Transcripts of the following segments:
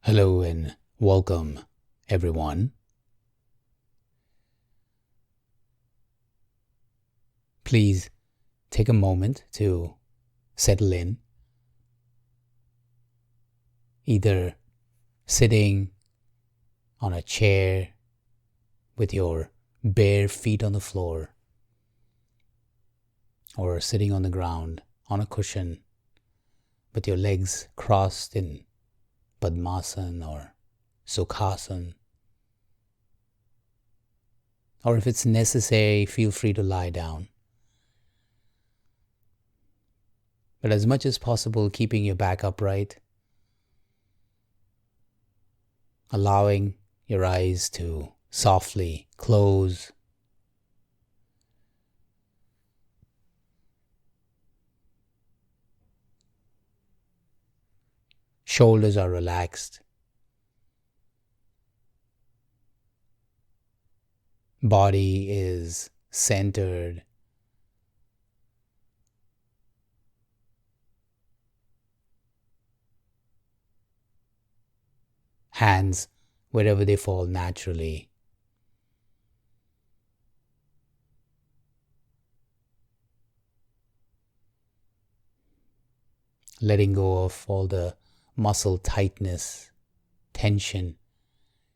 Hello and welcome, everyone. Please take a moment to settle in, either sitting on a chair with your bare feet on the floor, or sitting on the ground on a cushion with your legs crossed in Padmasana or Sukhasana. Or if it's necessary, feel free to lie down. But as much as possible, keeping your back upright, allowing your eyes to softly close. Shoulders are relaxed. Body is centered. Hands wherever they fall naturally. Letting go of all the muscle tightness, tension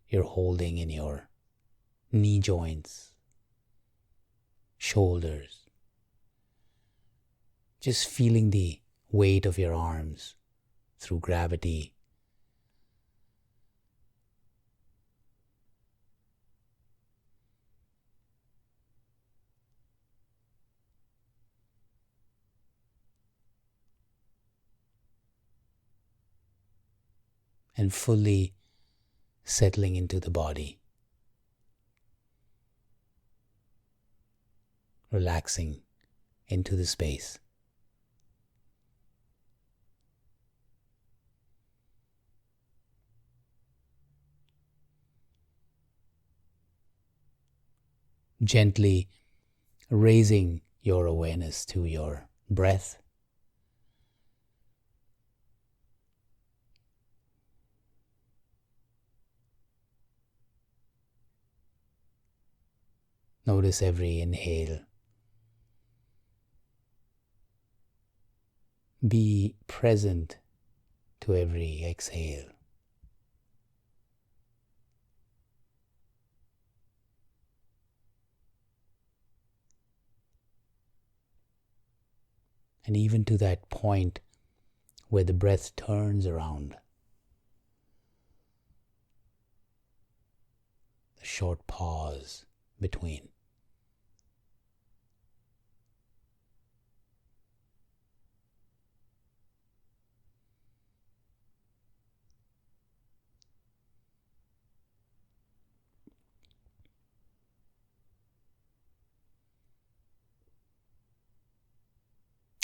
you're holding in your knee joints, shoulders. Just feeling the weight of your arms through gravity. And fully settling into the body. Relaxing into the space. Gently raising your awareness to your breath. Notice every inhale. Be present to every exhale. And even to that point where the breath turns around. The short pause between.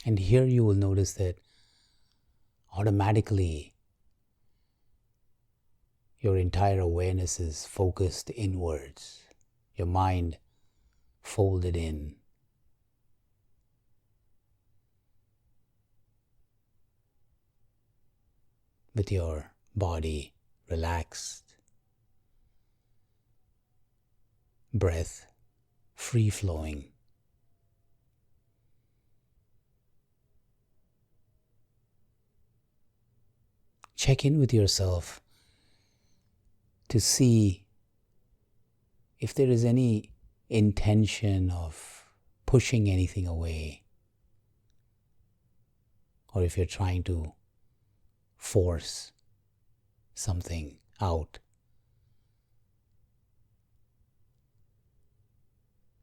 And here you will notice that automatically your entire awareness is focused inwards. Your mind folded in. With your body relaxed. Breath free flowing. Check in with yourself to see if there is any intention of pushing anything away, or if you're trying to force something out.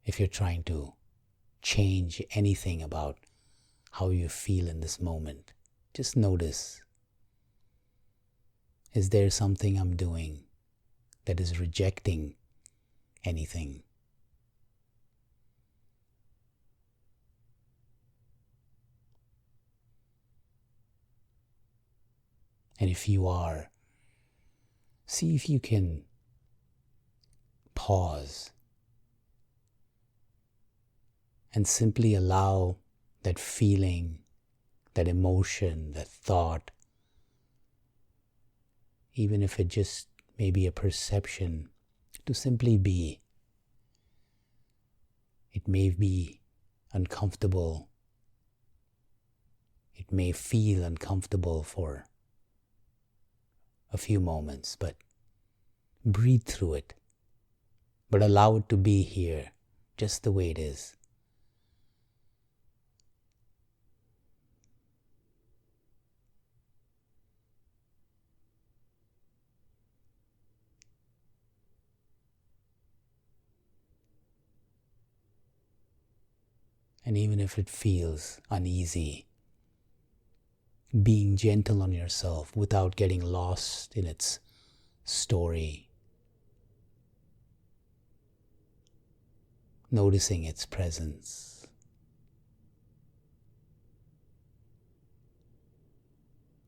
If you're trying to change anything about how you feel in this moment, just notice. Is there something I'm doing that is rejecting anything? And if you are, see if you can pause and simply allow that feeling, that emotion, that thought even if it just may be a perception, to simply be. It may be uncomfortable. It may feel uncomfortable for a few moments, but breathe through it. But allow it to be here, just the way it is. And even if it feels uneasy, being gentle on yourself without getting lost in its story, noticing its presence.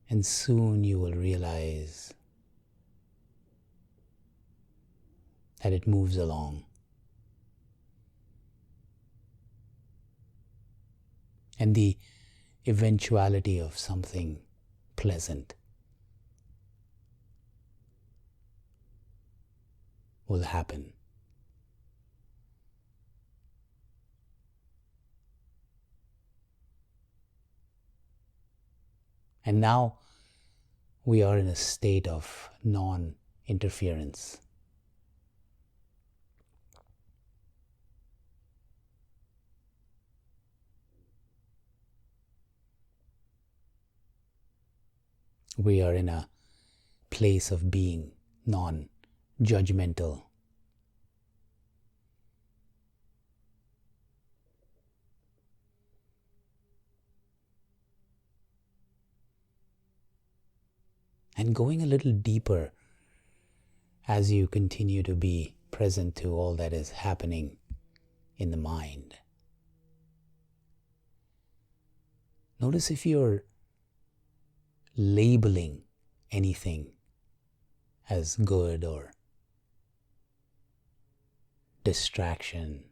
And soon you will realize that it moves along. And the eventuality of something pleasant will happen. And now we are in a state of non-interference. We are in a place of being non-judgmental. And going a little deeper as you continue to be present to all that is happening in the mind. Notice if you're labeling anything as good or distraction.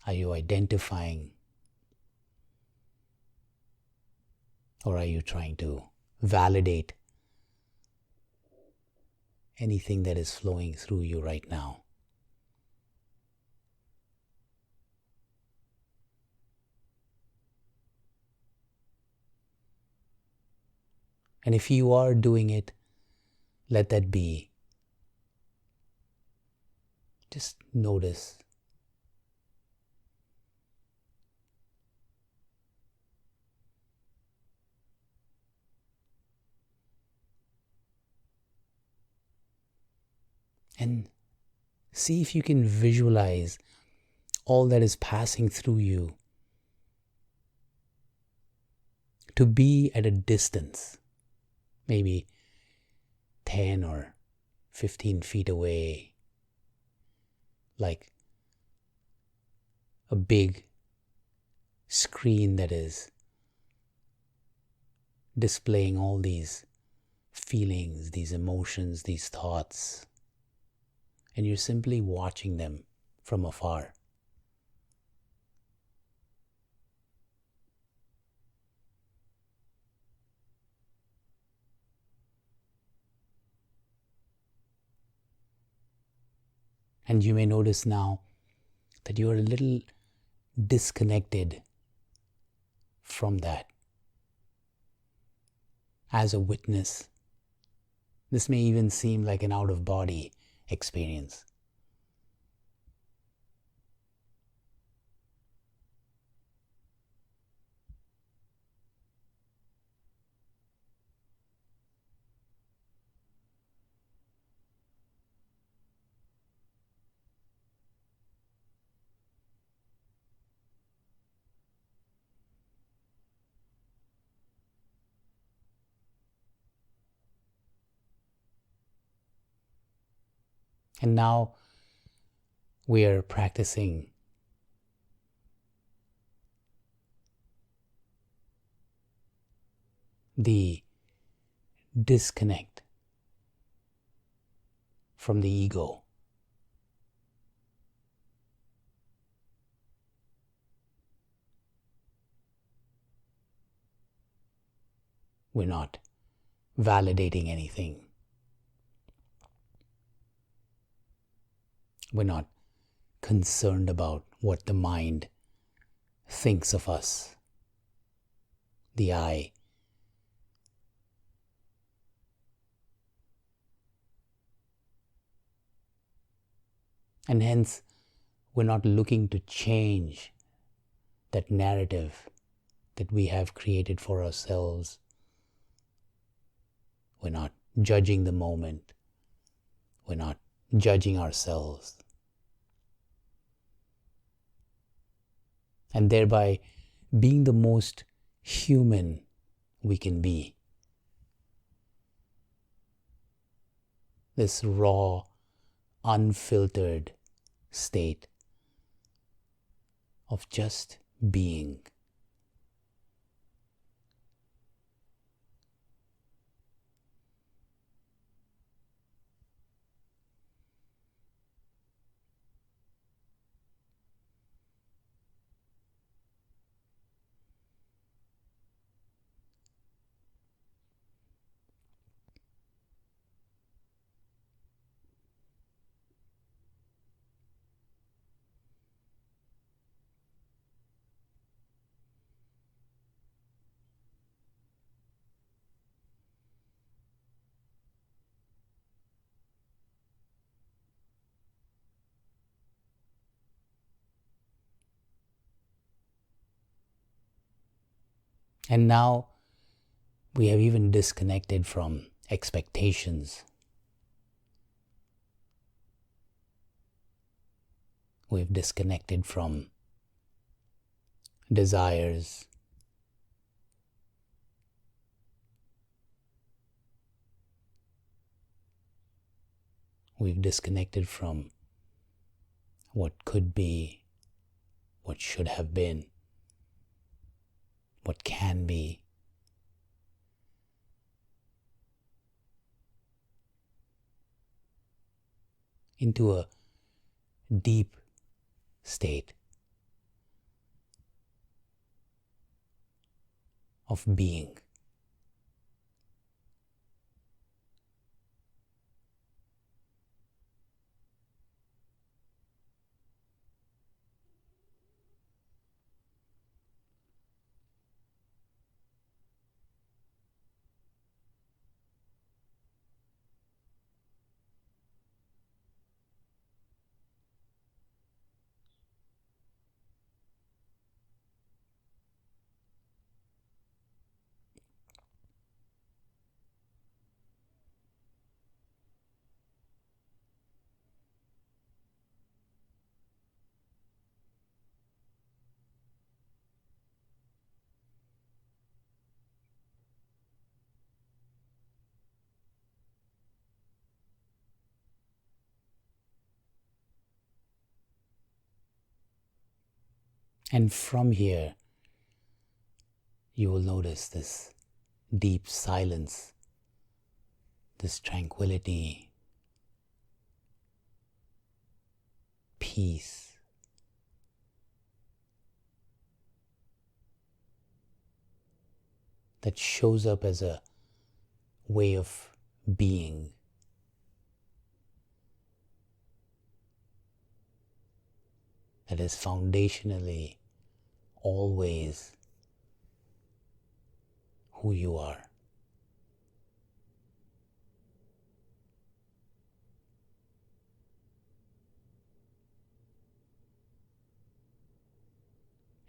Are you identifying, or are you trying to validate anything that is flowing through you right now? And if you are doing it, let that be. Just notice. And see if you can visualize all that is passing through you to be at a distance, maybe 10 or 15 feet away, like a big screen that is displaying all these feelings, these emotions, these thoughts, and you're simply watching them from afar. And you may notice now that you are a little disconnected from that. As a witness, this may even seem like an out-of-body experience. And now we are practicing the disconnect from the ego. We're not validating anything. We're not concerned about what the mind thinks of us, the I. And hence, we're not looking to change that narrative that we have created for ourselves. We're not judging the moment. We're not judging ourselves. And thereby being the most human we can be. This raw, unfiltered state of just being. And now we have even disconnected from expectations. We've disconnected from desires. We've disconnected from what could be, what should have been, what can be. Into a deep state of being. And from here, you will notice this deep silence, this tranquility, peace. That shows up as a way of being. That is foundationally always who you are.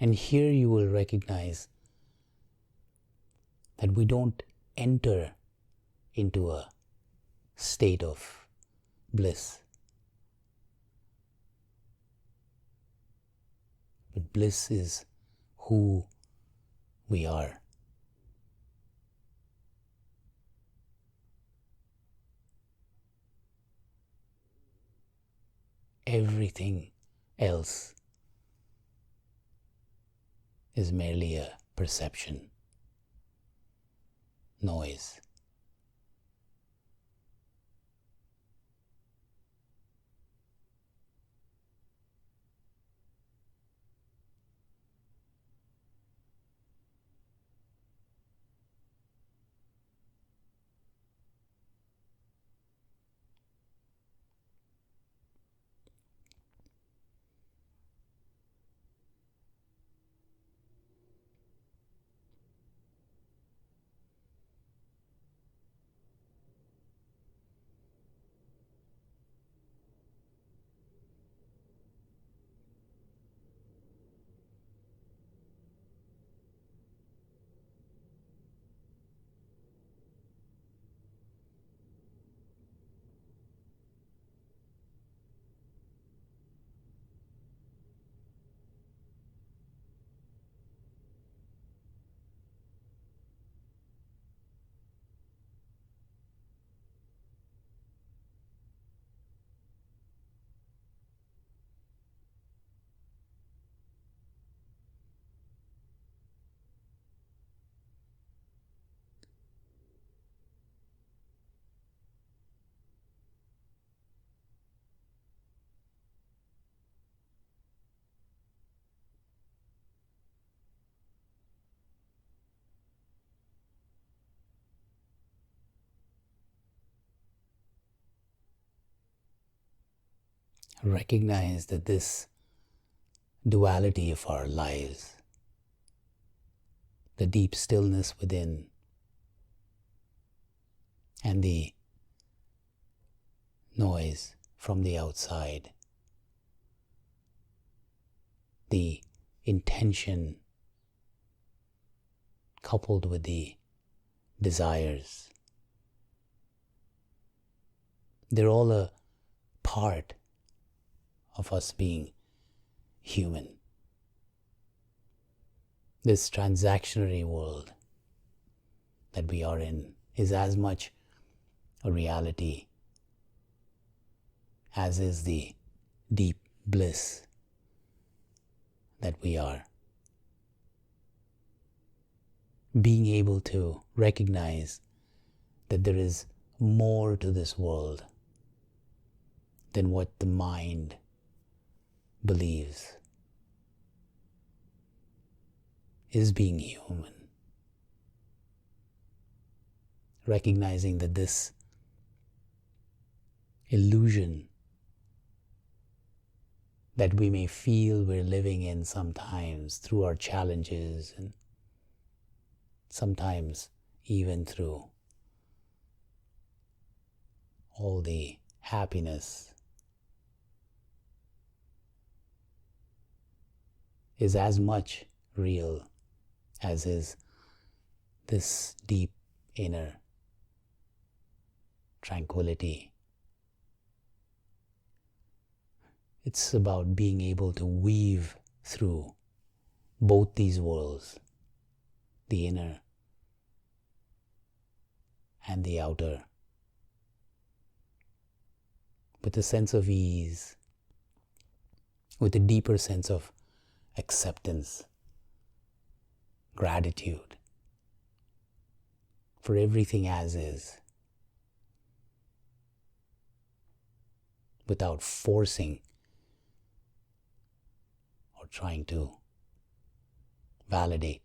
And here you will recognize that we don't enter into a state of bliss. But bliss is who we are. Everything else is merely a perception, noise. recognize that this duality of our lives, the deep stillness within and the noise from the outside, the intention coupled with the desires, they're all a part of us being human. This transactionary world that we are in is as much a reality as is the deep bliss that we are. Being able to recognize that there is more to this world than what the mind believes is being human. Recognizing that this illusion that we may feel we're living in sometimes through our challenges and sometimes even through all the happiness is as much real as is this deep inner tranquility. It's about being able to weave through both these worlds, the inner and the outer, with a sense of ease, with a deeper sense of acceptance, gratitude for everything as is, without forcing or trying to validate.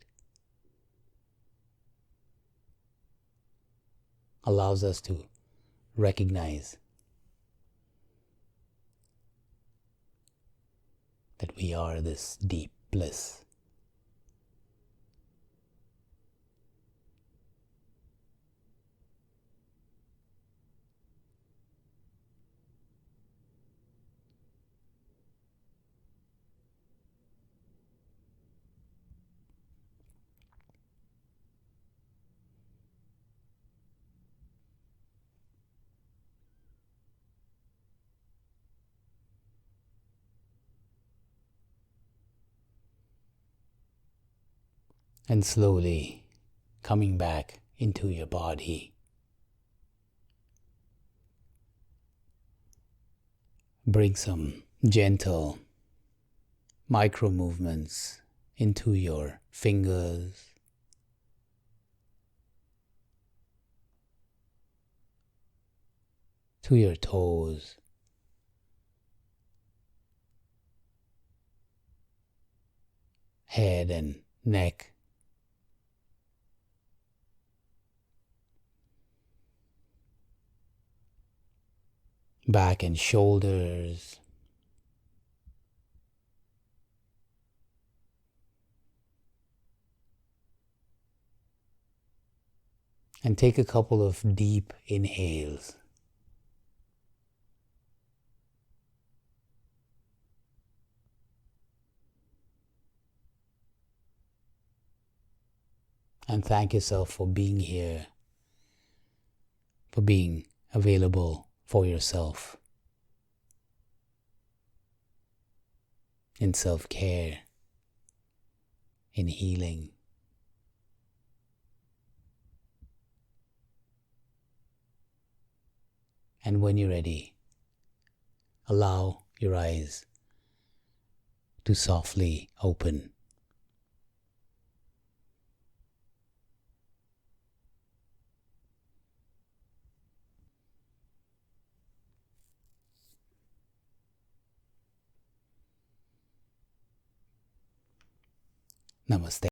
Allows us to recognize that we are this deep bliss. And slowly coming back into your body. Bring some gentle micro movements into your fingers, to your toes, head and neck, back and shoulders, and take a couple of deep inhales. And thank yourself for being here, for being available for yourself in self-care, in healing. And when you're ready, allow your eyes to softly open. Namaste.